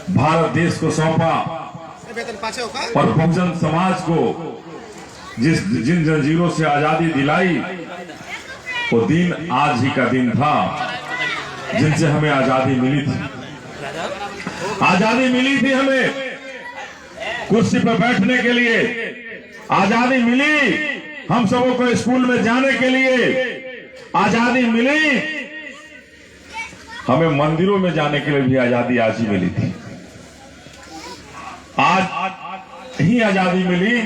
भारत देश को सौंपा और बहुजन समाज को जिन जंजीरों से आजादी दिलाई, वो दिन आज ही का दिन था जिनसे हमें आजादी मिली थी। आजादी मिली थी हमें कुर्सी पर बैठने के लिए, आजादी मिली हम सबों को स्कूल में जाने के लिए, आजादी मिली हमें मंदिरों में जाने के लिए भी आजादी आज ही मिली थी। आज ही आजादी मिली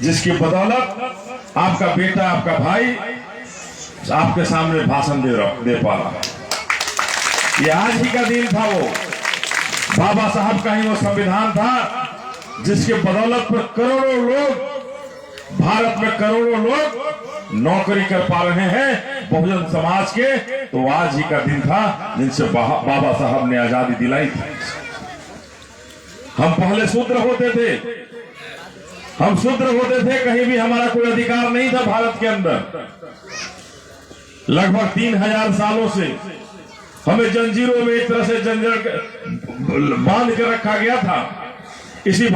जिसकी बदौलत आपका बेटा, आपका भाई आपके सामने भाषण दे पा रहा। ये आज ही का दिन था। वो बाबा साहब का ही वो संविधान था जिसके बदौलत पर करोड़ों लोग, भारत में करोड़ों लोग नौकरी कर पा रहे हैं बहुजन समाज के। तो आज ही का दिन था जिनसे बाबा साहब ने आजादी दिलाई थी। हम पहले शूद्र होते थे, कहीं भी हमारा कोई अधिकार नहीं था भारत के अंदर। लगभग 3000 सालों से हमें जंजीरों में एक तरह से जंजीर बांध कर रखा गया था। इसी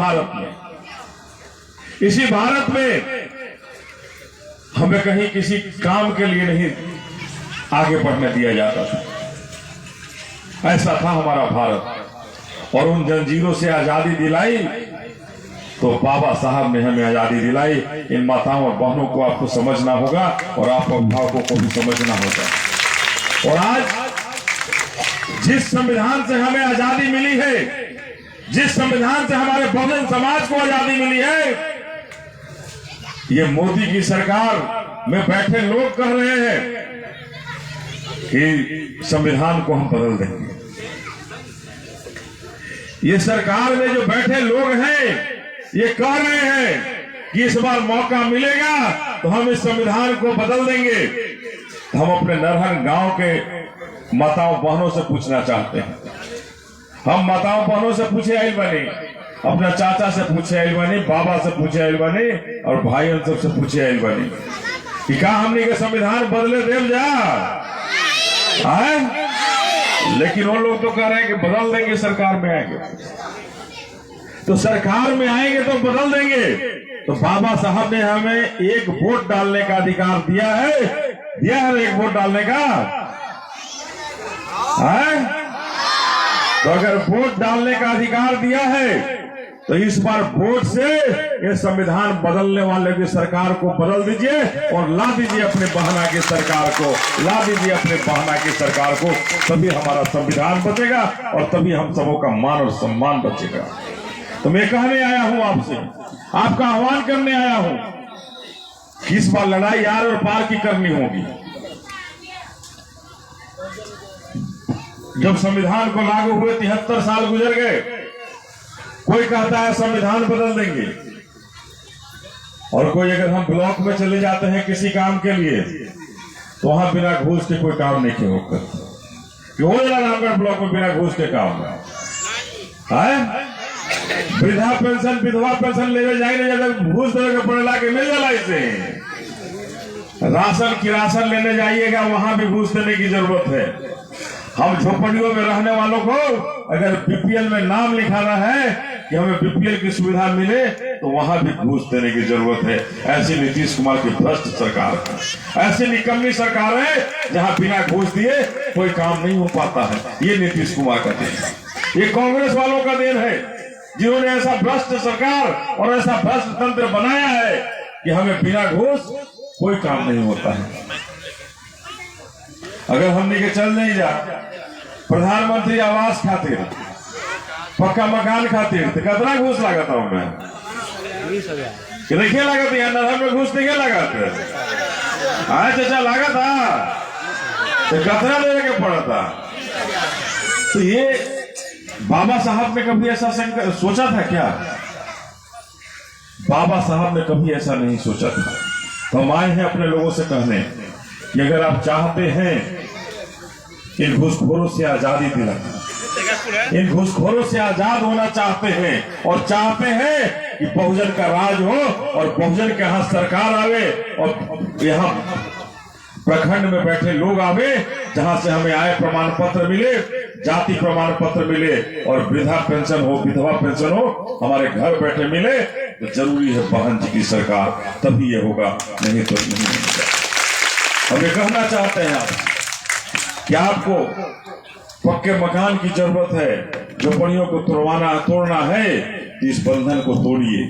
भारत में हमें कहीं किसी काम के लिए नहीं आगे बढ़ने दिया जाता था। ऐसा था हमारा भारत। और उन जंजीरों से आजादी दिलाई तो बाबा साहब ने हमें आजादी दिलाई। इन माताओं और बहनों को आपको समझना होगा और आप अभिभावकों को भी समझना होगा। और आज जिस संविधान से हमें आजादी मिली है, जिस संविधान से हमारे बहुजन समाज को आजादी मिली है, ये मोदी की सरकार में बैठे लोग कह रहे हैं कि संविधान को हम बदल देंगे। ये सरकार में जो बैठे लोग हैं ये कह रहे हैं कि इस बार मौका मिलेगा तो हम इस संविधान को बदल देंगे। हम अपने नरहर गांव के माताओं बहनों से पूछना चाहते हैं। हम माताओं बहनों से पूछे आइल बने, अपना चाचा से पूछे आइल बने, बाबा से पूछे आइल बने और भाइयों सबसे पूछे आइल बने कि क्या हमने के संविधान बदले देव जा है? लेकिन वो लोग तो कह रहे हैं कि बदल देंगे, सरकार में आएंगे तो सरकार में आएंगे तो बदल देंगे। तो बाबा साहब ने हमें एक वोट डालने का अधिकार दिया है एक वोट डालने का है? तो अगर वोट डालने का अधिकार दिया है तो इस बार वोट से ये संविधान बदलने वाले की सरकार को बदल दीजिए और ला दीजिए अपने बहना की सरकार को, ला दीजिए अपने बहना की सरकार को। तभी हमारा संविधान बचेगा और तभी हम सबों का मान और सम्मान बचेगा। तो मैं कहने आया हूं आपसे, आपका आह्वान करने आया हूं कि इस बार लड़ाई यार और पार की करनी होगी। जब संविधान को लागू हुए 73 साल गुजर गए, कोई कहता है संविधान बदल देंगे और कोई अगर हम ब्लॉक में चले जाते हैं किसी काम के लिए तो वहां बिना घूस के कोई काम नहीं होगा। हो जाएगा रामगढ़ ब्लॉक में बिना घूस के काम है? वृद्धा पेंशन, विधवा पेंशन लेने जाएंगे जब घूस देने के पड़ेला के मिल जाला। इसे राशन किरासन लेने जाइएगा वहां भी घूस देने की जरूरत है। हम झोपड़ियों में रहने वालों को अगर बीपीएल में नाम लिखाना है कि हमें बीपीएल की सुविधा मिले तो वहां भी घूस देने की जरूरत है। ऐसी नीतीश कुमार की भ्रष्ट सरकार है, ऐसी निकम्मी सरकार है जहां बिना घूस दिए कोई काम नहीं हो पाता है। ये नीतीश कुमार का देन है, ये कांग्रेस वालों का देन है जिन्होंने ऐसा भ्रष्ट सरकार और ऐसा भ्रष्ट तंत्र बनाया है कि हमें बिना घूस कोई काम नहीं होता है। अगर हमने के चल नहीं जा प्रधानमंत्री आवास खातिर, पक्का मकान खातिर तो कितना घूस लागत है? देखिए लागत यहाँ नरहर में घूस नहीं लागत है चाचा, लागत तो कितना देने के पड़ा था। तो ये बाबा साहब ने कभी ऐसा सोचा था क्या? बाबा साहब ने कभी ऐसा नहीं सोचा था। तो हम आए हैं अपने लोगों से कहने कि अगर आप चाहते हैं इन घूसखोरों से आजादी दिलाना, इन घूसखोरों से आजाद होना चाहते हैं और चाहते हैं कि बहुजन का राज हो और बहुजन के यहाँ सरकार आवे और यहाँ प्रखंड में बैठे लोग आवे जहां से हमें आय प्रमाण पत्र मिले, जाति प्रमाण पत्र मिले और वृद्धा पेंशन हो, विधवा पेंशन हो हमारे घर बैठे मिले, तो जरूरी है बहन जी की सरकार, तभी ये होगा, नहीं तो नहीं होगा। हम ये कहना चाहते हैं आप कि आपको पक्के मकान की जरूरत है, झोपड़ियों को तोड़ना है, इस बंधन को तोड़िए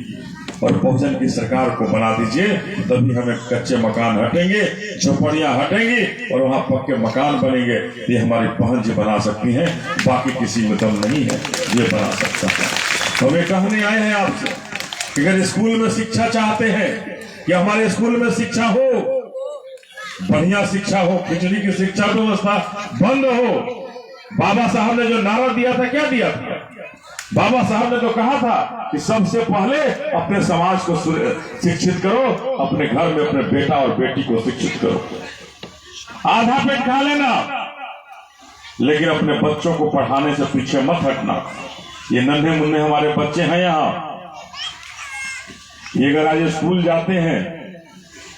और बहुजन की सरकार को बना दीजिए, तभी हमें कच्चे मकान हटेंगे, झोपड़ियां हटेंगी और वहां पक्के मकान बनेंगे। ये हमारी बहन जी बना सकती हैं, बाकी किसी में दम नहीं है ये बना सकता है। हमें कहने आए हैं आपसे कि अगर स्कूल में शिक्षा चाहते हैं कि हमारे स्कूल में शिक्षा हो, बढ़िया शिक्षा हो, खिचड़ी की शिक्षा व्यवस्था बंद हो। बाबा साहब ने जो नारा दिया था, क्या दिया था? बाबा साहब ने तो कहा था कि सबसे पहले अपने समाज को शिक्षित करो, अपने घर में अपने बेटा और बेटी को शिक्षित करो। आधा पेट खा लेना, लेकिन अपने बच्चों को पढ़ाने से पीछे मत हटना। ये नन्हे मुन्ने हमारे बच्चे हैं यहाँ, ये अगर आज स्कूल जाते हैं,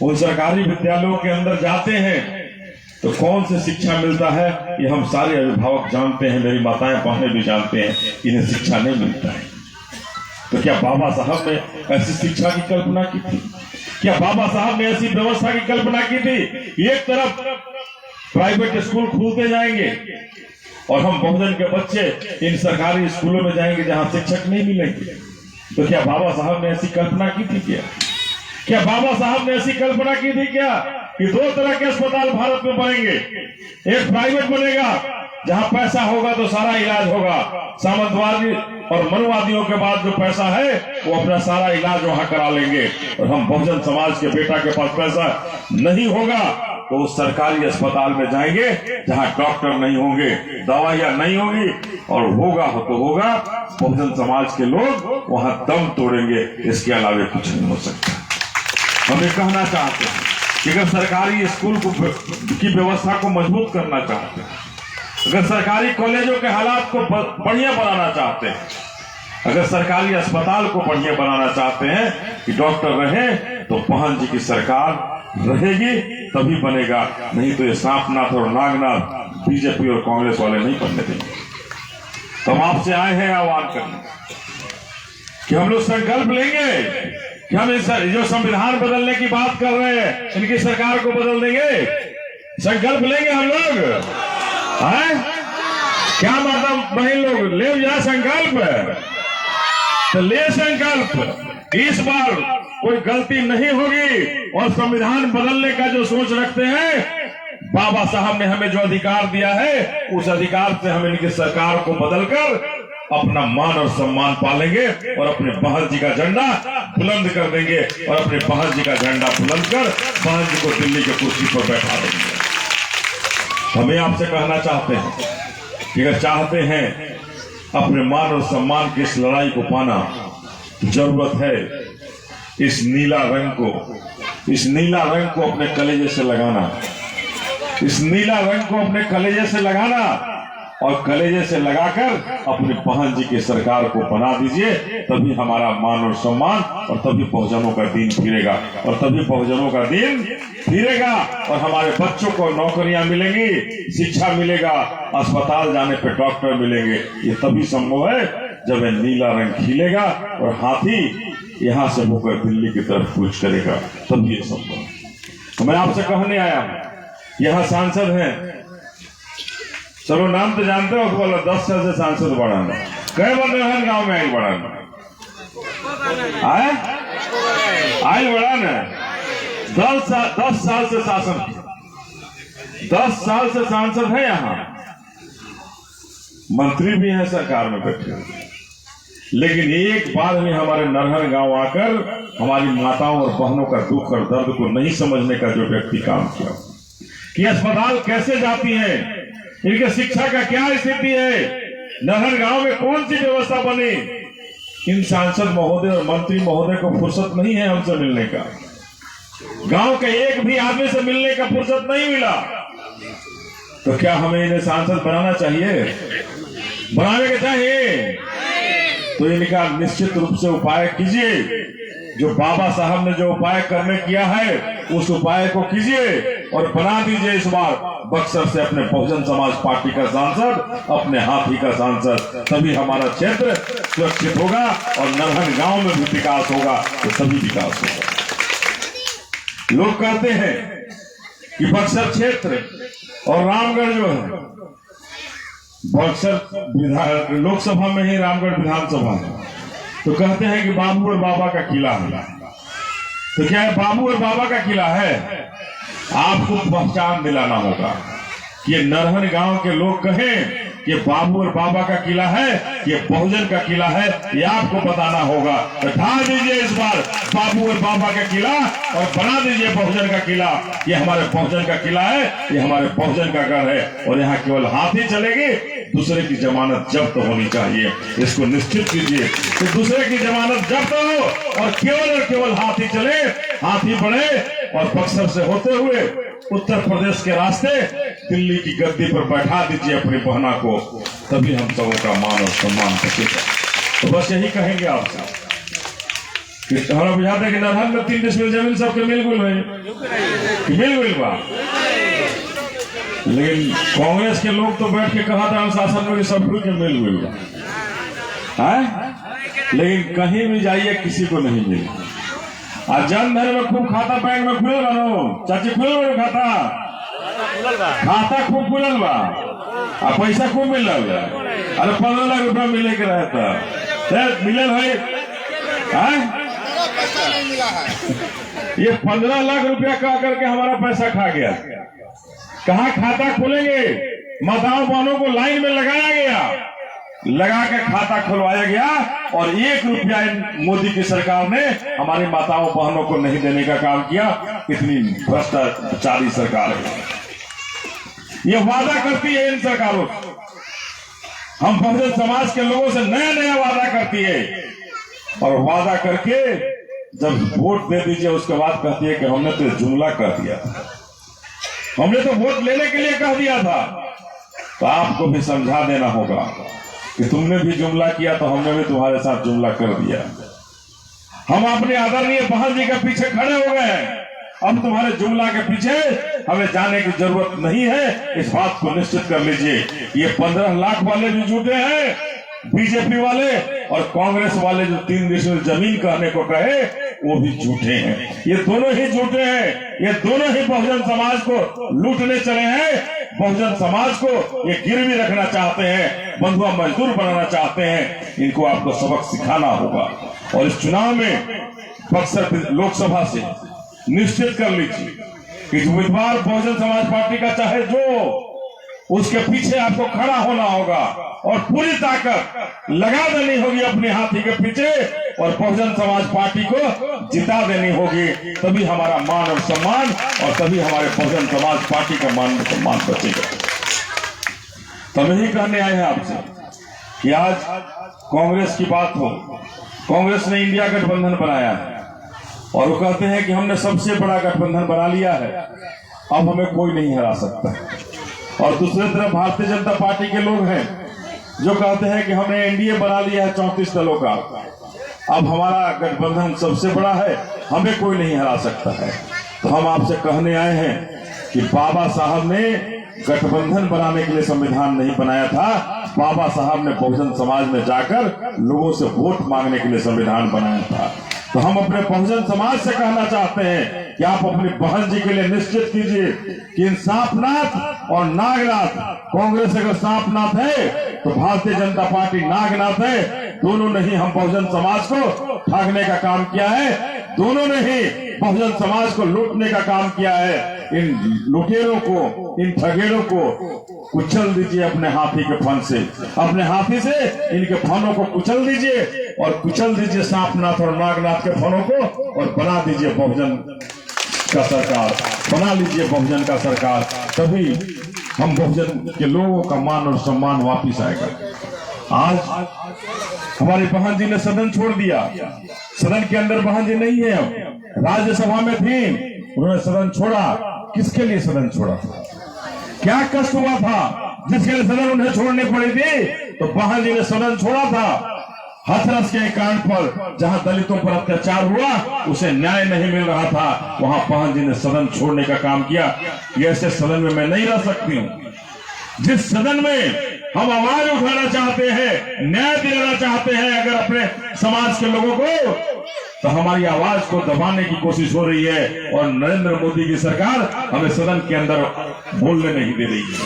उन सरकारी विद्यालयों के अंदर जाते हैं, तो कौन से शिक्षा मिलता है ये हम सारे अभिभावक जानते हैं, मेरी माताएं बहनें भी जानते हैं, इन्हें शिक्षा नहीं मिलता है। तो क्या बाबा साहब ने ऐसी शिक्षा की कल्पना की थी? क्या बाबा साहब ने ऐसी व्यवस्था की कल्पना की थी? एक तरफ प्राइवेट स्कूल खुलते जाएंगे और हम बहुजन के बच्चे इन सरकारी स्कूलों में जाएंगे जहां शिक्षक नहीं मिलेंगे। तो क्या बाबा साहब ने ऐसी कल्पना की थी? क्या बाबा साहब ने ऐसी कल्पना की थी क्या कि दो तरह के अस्पताल भारत में बनेंगे? एक प्राइवेट बनेगा जहां पैसा होगा तो सारा इलाज होगा, सामंतवादी और मनुवादियों के बाद जो पैसा है वो अपना सारा इलाज वहां करा लेंगे, और हम बहुजन समाज के बेटा के पास पैसा नहीं होगा तो उस सरकारी अस्पताल में जाएंगे जहां डॉक्टर नहीं होंगे, दवाइयां नहीं होंगी, और होगा तो होगा बहुजन समाज के लोग वहां दम तोड़ेंगे, इसके अलावा कुछ नहीं हो सकता। हम ये कहना चाहते हैं कि अगर सरकारी स्कूल की व्यवस्था को मजबूत करना चाहते हैं, अगर सरकारी कॉलेजों के हालात को बढ़िया बनाना चाहते हैं, अगर सरकारी अस्पताल को बढ़िया बनाना चाहते हैं कि डॉक्टर रहे, तो बहन जी की सरकार रहेगी तभी बनेगा, नहीं तो ये सांपनाथ और नागनाथ बीजेपी और कांग्रेस वाले नहीं बनने देंगे। तो हम आपसे आए हैं आह्वान करने कि हम लोग संकल्प लेंगे कि हम जो संविधान बदलने की बात कर रहे हैं, इनकी सरकार को बदल देंगे। संकल्प लेंगे हम लोग, हैं? क्या मतलब बहन लोग ले जा संकल्प, तो ले संकल्प। इस बार कोई गलती नहीं होगी और संविधान बदलने का जो सोच रखते हैं, बाबा साहब ने हमें जो अधिकार दिया है उस अधिकार से हम इनकी सरकार को बदलकर अपना मान और सम्मान पालेंगे और अपने बहन जी का झंडा बुलंद कर देंगे, और अपने बहन जी का झंडा बुलंद कर बहन जी को दिल्ली के कुर्सी पर बैठा देंगे। हमें आपसे कहना चाहते हैं कि अगर चाहते हैं अपने मान और सम्मान की इस लड़ाई को पाना, जरूरत है इस नीला रंग को अपने कलेजे से लगाना, इस नीला रंग को अपने कलेजे से लगाना, और कलेजे से लगाकर अपनी बहन जी की सरकार को बना दीजिए, तभी हमारा मान और सम्मान, और तभी बहुजनों का दिन फिरेगा, और तभी बहुजनों का दिन फिरेगा, और हमारे बच्चों को नौकरियां मिलेंगी, शिक्षा मिलेगा, अस्पताल जाने पे डॉक्टर मिलेंगे। ये तभी संभव है जब ये नीला रंग खिलेगा और हाथी यहां से होकर दिल्ली की तरफ कूच करेगा, तब ये संभव है। तो मैं आपसे कहने आया हूं, यहाँ सांसद हैं, चलो नाम तो जानते हो, बोला 10 साल से सांसद बढ़ाना, कई बंदे हैं गांव में आई बढ़ाना, आयल बढ़ाना, 10 साल से शासन, 10 साल से सांसद है, यहाँ मंत्री भी हैं सरकार में बैठे हुए, लेकिन एक बार भी हमारे नरहर गांव आकर हमारी माताओं और बहनों का दुख और दर्द को नहीं समझने का जो व्यक्ति काम किया कि अस्पताल कैसे जाती हैं, इनके शिक्षा का क्या स्थिति है, नरहर गांव में कौन सी व्यवस्था बनी, इन सांसद महोदय और मंत्री महोदय को फुर्सत नहीं है हमसे मिलने का, गांव के एक भी आदमी से मिलने का फुर्सत नहीं मिला। तो क्या हमें इन्हें सांसद बनाना चाहिए? बनाने के चाहिए तो इनका निश्चित रूप से उपाय कीजिए, जो बाबा साहब ने जो उपाय करने किया है उस उपाय को कीजिए, और बना दीजिए इस बार बक्सर से अपने बहुजन समाज पार्टी का सांसद, अपने हाथी का सांसद। तभी हमारा क्षेत्र सुरक्षित होगा और नरहन गांव में भी विकास होगा, तो सभी विकास होगा। लोग कहते हैं कि बक्सर क्षेत्र और रामगढ़ जो है, बक्सर लोकसभा में ही रामगढ़ विधानसभा है, तो कहते हैं कि बाबू और बाबा का किला है। तो क्या है बाबू और बाबा का किला है? आपको पहचान दिलाना होगा कि ये नरहन गांव के लोग कहें कि बाबू और बाबा का किला है, ये बहुजन का किला है, ये आपको बताना होगा। तो ढा दीजिए इस बार बाबू और बाबा का किला और बना दीजिए बहुजन का किला। ये हमारे बहुजन का किला है, ये हमारे बहुजन का गढ़ है और यहाँ केवल हाथी चलेगी, दूसरे की जमानत जब्त होनी चाहिए। इसको निश्चित कीजिए कि दूसरे की जमानत जब्त हो और केवल हाथी चले, हाथी बढ़े और बक्सर से होते हुए उत्तर प्रदेश के रास्ते दिल्ली की गद्दी पर बैठा दीजिए अपनी बहना को, तभी हम सबों का मान और सम्मान बचेगा। तो बस यही कहेंगे आपसे कि हमारा बुझाते कि नरहन में 3 डिसमिल जमीन सबके मिल गुल बा, लेकिन कांग्रेस के लोग तो बैठ के कहा था शासन में कि सब के मिल गुल बा, लेकिन कहीं भी जाइए किसी को नहीं मिले। आज जनधन में खूब खाता बैंक में खुलल बनो, चाची खुलल खाता खूब खुलल बा, पैसा खूब मिल रहा है। अरे 15 लाख रुपया मिले के रहता मिलल है, ये 15 लाख रुपया कह करके हमारा पैसा खा गया। कहाँ खाता खोलेंगे? माताओं बहनों को लाइन में लगाया गया, लगा के खाता खुलवाया गया और 1 रुपया मोदी की सरकार ने हमारी माताओं बहनों को नहीं देने का काम किया। कितनी भ्रष्टाचारी सरकार है। ये वादा करती है इन सरकारों से, हम बहुजन समाज के लोगों से नया वादा करती है और वादा करके जब वोट दे दीजिए उसके बाद कहती है कि हमने तो जुमला कर दिया था, हमने तो वोट लेने के लिए कह दिया था। तो आपको भी समझा देना होगा कि तुमने भी जुमला किया तो हमने भी तुम्हारे साथ जुमला कर दिया। हम अपने आदरणीय बहन जी के पीछे खड़े हो गए हैं, अब तुम्हारे जुमला के पीछे हमें जाने की जरूरत नहीं है। इस बात को निश्चित कर लीजिए, ये 15 लाख वाले भी झूठे हैं, बीजेपी वाले और कांग्रेस वाले जो 3 डिसमिल जमीन कहने को कहे वो भी झूठे हैं। ये दोनों ही झूठे हैं, ये दोनों ही बहुजन समाज को लूटने चले हैं। बहुजन समाज को ये गिरवी रखना चाहते हैं, बंधुआ मजदूर बनाना चाहते हैं। इनको आपको सबक सिखाना होगा और इस चुनाव में बक्सर लोकसभा से निश्चित कर लीजिए कि उम्मीदवार बहुजन समाज पार्टी का चाहे जो, उसके पीछे आपको खड़ा होना होगा और पूरी ताकत लगा देनी होगी अपने हाथी के पीछे और बहुजन समाज पार्टी को जिता देनी होगी। तभी हमारा मान और सम्मान और तभी हमारे बहुजन समाज पार्टी का मान और सम्मान बचेगा। तो यही कहने आए हैं आपसे कि आज कांग्रेस की बात हो, कांग्रेस ने इंडिया गठबंधन बनाया है और वो कहते हैं कि हमने सबसे बड़ा गठबंधन बना लिया है, अब हमें कोई नहीं हरा सकता। और दूसरी तरफ भारतीय जनता पार्टी के लोग हैं जो कहते हैं कि हमने एनडीए बना लिया है 34 दलों का, अब हमारा गठबंधन सबसे बड़ा है, हमें कोई नहीं हरा सकता है। तो हम आपसे कहने आए हैं कि बाबा साहब ने गठबंधन बनाने के लिए संविधान नहीं बनाया था, बाबा साहब ने बहुजन समाज में जाकर लोगों से वोट मांगने के लिए संविधान बनाया था। तो हम अपने बहुजन समाज से कहना चाहते हैं कि आप अपनी बहन जी के लिए निश्चित कीजिए कि इन सांपनाथ और नागनाथ, कांग्रेस अगर सांपनाथ है तो भारतीय जनता पार्टी नागनाथ है। दोनों ने ही हम बहुजन समाज को ठगने का काम किया है, दोनों ने ही बहुजन समाज को लूटने का काम किया है। इन लुटेरों को, इन ठगेरों को कुचल दीजिए अपने हाथी के फन से, अपने हाथी से इनके फनों को कुचल दीजिए और कुचल दीजिए सांपनाथ और नागनाथ के फनों को और बना दीजिए बहुजन का सरकार, बना लीजिए बहुजन का सरकार। तभी हम बहुजन के लोगों का मान और सम्मान वापिस आएगा। आज हमारी बहन जी ने सदन छोड़ दिया, सदन के अंदर बहन जी नहीं है, अब राज्यसभा में थी, उन्होंने सदन छोड़ा। किसके लिए सदन छोड़ा था? क्या कष्ट हुआ था जिसके लिए सदन उन्हें छोड़नी पड़ी थी? तो बहन जी ने सदन छोड़ा था हाथरस के कांड पर जहां दलितों पर अत्याचार हुआ, उसे न्याय नहीं मिल रहा था, वहां पहन जी ने सदन छोड़ने का काम किया। ये ऐसे सदन में मैं नहीं रह सकती हूँ जिस सदन में हम आवाज उठाना चाहते हैं, न्याय दिलाना चाहते हैं अगर अपने समाज के लोगों को, तो हमारी आवाज को दबाने की कोशिश हो रही है और नरेंद्र मोदी की सरकार हमें सदन के अंदर बोलने नहीं दे रही है।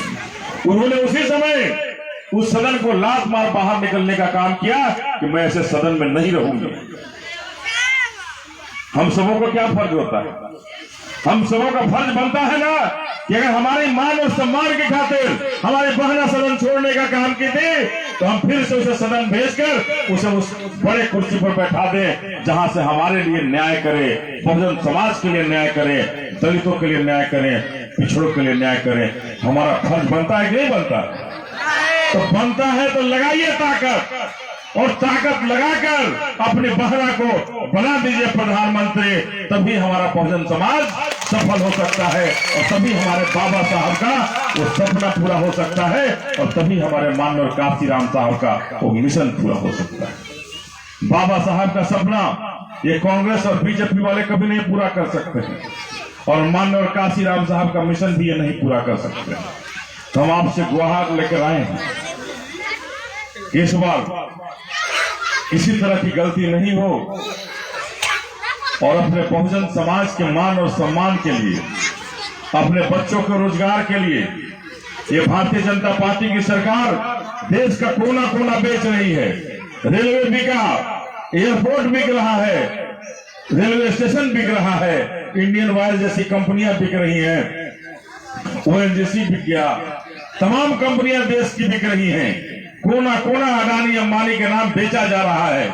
उन्होंने उसी समय उस सदन को लात मार बाहर निकलने का काम किया कि मैं ऐसे सदन में नहीं रहूंगी। हम सबों को क्या फर्ज होता है? हम सबों का फर्ज बनता है ना कि अगर हमारी मान और सम्मान की खातिर हमारी बहना सदन छोड़ने का काम की थी, तो हम फिर से उसे सदन भेजकर उसे उस बड़े कुर्सी पर बैठा दें जहां से हमारे लिए न्याय करे, बहुजन समाज के लिए न्याय करे, दलितों के लिए न्याय करें, पिछड़ों के लिए न्याय करें। हमारा फर्ज बनता है कि नहीं बनता? तो बनता है तो लगाइए ताकत, और ताकत लगाकर अपनी बहना को बना दीजिए प्रधानमंत्री, तभी हमारा बहुजन समाज सफल हो सकता है और तभी हमारे बाबा साहब का वो सपना पूरा हो सकता है और तभी हमारे माननीय काशीराम साहब का वो मिशन पूरा हो सकता है। बाबा साहब का सपना ये कांग्रेस और बीजेपी वाले कभी नहीं पूरा कर सकते हैं और माननीय काशीराम साहब का मिशन भी ये नहीं पूरा कर सकते। तो हम आपसे गुहार लेकर आए हैं, इस बार किसी तरह की गलती नहीं हो और अपने बहुजन समाज के मान और सम्मान के लिए, अपने बच्चों के रोजगार के लिए ये भारतीय जनता पार्टी की सरकार देश का कोना कोना बेच रही है। रेलवे बिका, एयरपोर्ट बिक रहा है, रेलवे स्टेशन बिक रहा है, इंडियन ऑयल जैसी कंपनियां बिक रही हैं, ओएनजीसी बिक गया, तमाम कंपनियां देश की बिक रही हैं, कोना कोना अडानी अंबानी के नाम बेचा जा रहा है।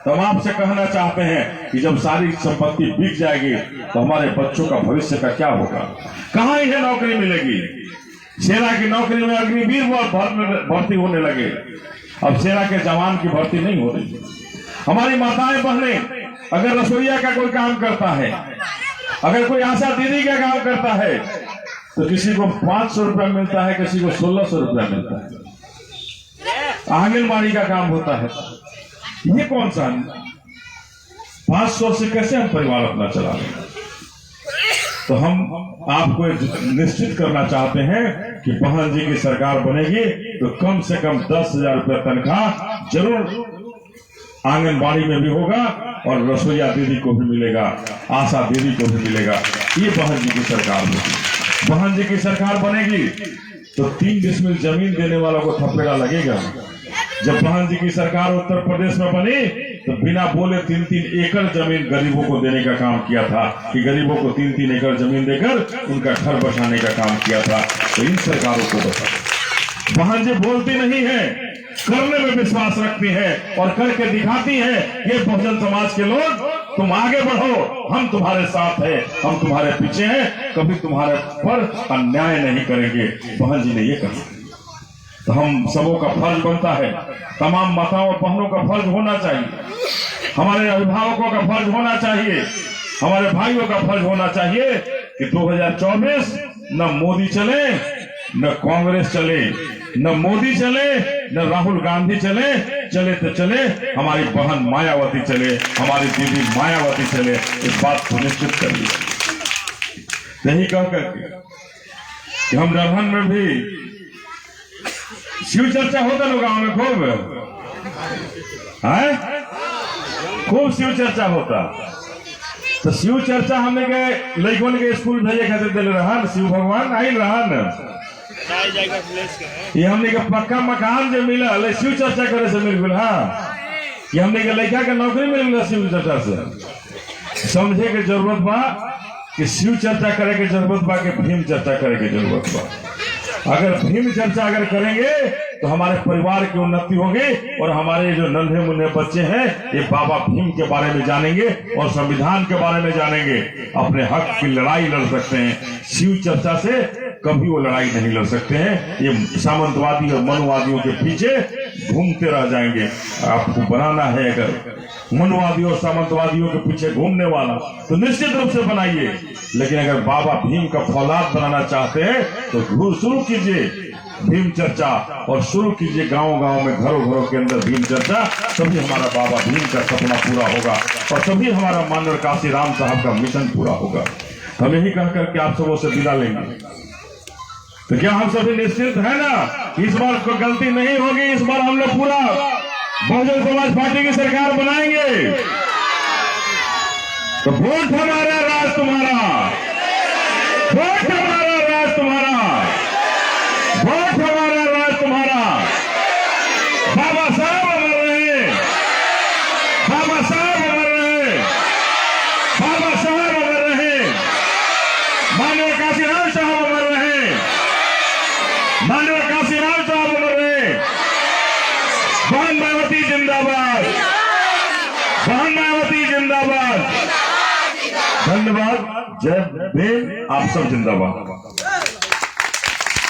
तो हम आपसे कहना चाहते हैं कि जब सारी संपत्ति बिक जाएगी तो हमारे बच्चों का भविष्य का क्या होगा? कहाँ इन्हें नौकरी मिलेगी? सेना की नौकरी में अग्निवीर भर्ती होने लगे, अब सेना के जवान की भर्ती नहीं हो रही। हमारी माताएं बहनें अगर रसोईया का कोई काम करता है, अगर कोई आशा दीदी का काम करता है, तो किसी को 500 रुपया मिलता है, किसी को 1600 रुपया मिलता है। आंगनबाड़ी का काम होता है, ये कौन सा 500 से कैसे हम परिवार अपना चला रहे हैं? तो हम आपको निश्चित करना चाहते हैं कि बहन जी की सरकार बनेगी तो कम से कम 10,000 रुपया तनख्वाह जरूर आंगनबाड़ी में भी होगा और रसोईया दीदी को भी मिलेगा, आशा दीदी को भी मिलेगा। ये बहन जी की सरकार बनेगी। बहन जी की सरकार बनेगी तो 3 डिसमिल जमीन देने वालों को थपेड़ा लगेगा। जब बहन जी की सरकार उत्तर प्रदेश में बनी तो बिना बोले 3-3 एकड़ जमीन गरीबों को देने का काम किया था कि गरीबों को 3-3 एकड़ जमीन देकर उनका घर बसाने का काम किया था। तो इन सरकारों को बता, बहन जी बोलती नहीं है, करने में विश्वास रखती है और करके दिखाती है। ये बहुजन समाज के लोग, तुम आगे बढ़ो, हम तुम्हारे साथ हैं, हम तुम्हारे पीछे हैं, कभी तुम्हारे पर अन्याय नहीं करेंगे। बहन जी ने ये कहा। तो हम सबों का फर्ज बनता है, तमाम माताओं और बहनों का फर्ज होना चाहिए, हमारे अभिभावकों का फर्ज होना चाहिए, हमारे भाइयों का फर्ज होना चाहिए कि 2024 न मोदी चले, न कांग्रेस चले, न मोदी चले, न राहुल गांधी चले, चले तो चले हमारी बहन मायावती चले, हमारी दीदी मायावती चले। इस बात को निश्चित कर लिया। यही कह करके कि हम दरभंगा में भी शिव चर्चा होता ना गांव में, खूब शिव चर्चा होता। तो शिव चर्चा हमने के लड़कों के स्कूल भेजे खातिर दिल रहा, शिव भगवान आई रहा न, ये हमने के पक्का मकान जो मिला शिव चर्चा करे से मिल गया। हाँ, ये हमने के लड़का के नौकरी मिल गया शिव चर्चा से। समझे के जरूरत बा कि शिव चर्चा करे के जरूरत बा कि भीम चर्चा करे के जरूरत बा। अगर भीम चर्चा अगर करेंगे तो हमारे परिवार की उन्नति होगी और हमारे जो नन्हे मुन्ने बच्चे हैं ये बाबा भीम के बारे में जानेंगे और संविधान के बारे में जानेंगे, अपने हक की लड़ाई लड़ सकते हैं। शिव चर्चा से कभी वो लड़ाई नहीं लड़ सकते हैं। ये सामंतवादी और मनवादियों के पीछे घूमते रह जाएंगे। आपको बनाना है अगर मनवादियों और सामंतवादियों के पीछे घूमने वाला तो निश्चित रूप से बनाइए, लेकिन अगर बाबा भीम का फौलाद बनाना चाहते हैं तो शुरू कीजिए। भीम चर्चा और शुरू कीजिए गांव गांव में, घरों घरों के अंदर भीम चर्चा। तभी हमारा बाबा भीम का सपना पूरा होगा और तभी हमारा माननीय काशी राम साहब का मिशन पूरा होगा। हम यही कहकर के आप सबों से विदा लेंगे। तो क्या हम सभी निश्चित है ना, इस बार कोई गलती नहीं होगी, इस बार हम लोग पूरा बहुजन समाज पार्टी की सरकार बनाएंगे। तो वोट हमारा, राज तुम्हारा, वोट हमारा, राज तुम्हारा, वोट हमारा, राज तुम्हारा। बाबा साहब अमर रहे, बाबा साहब अमर रहे, बाबा साहब अमर रहे, माननीय काशीराम साहब अमर रहे, माननीय काशीराम साहब अमर रहे। बहन मायावती जिंदाबाद, बहन मायावती जिंदाबाद। धन्यवाद। जय भीम। आप सब जिंदाबाद।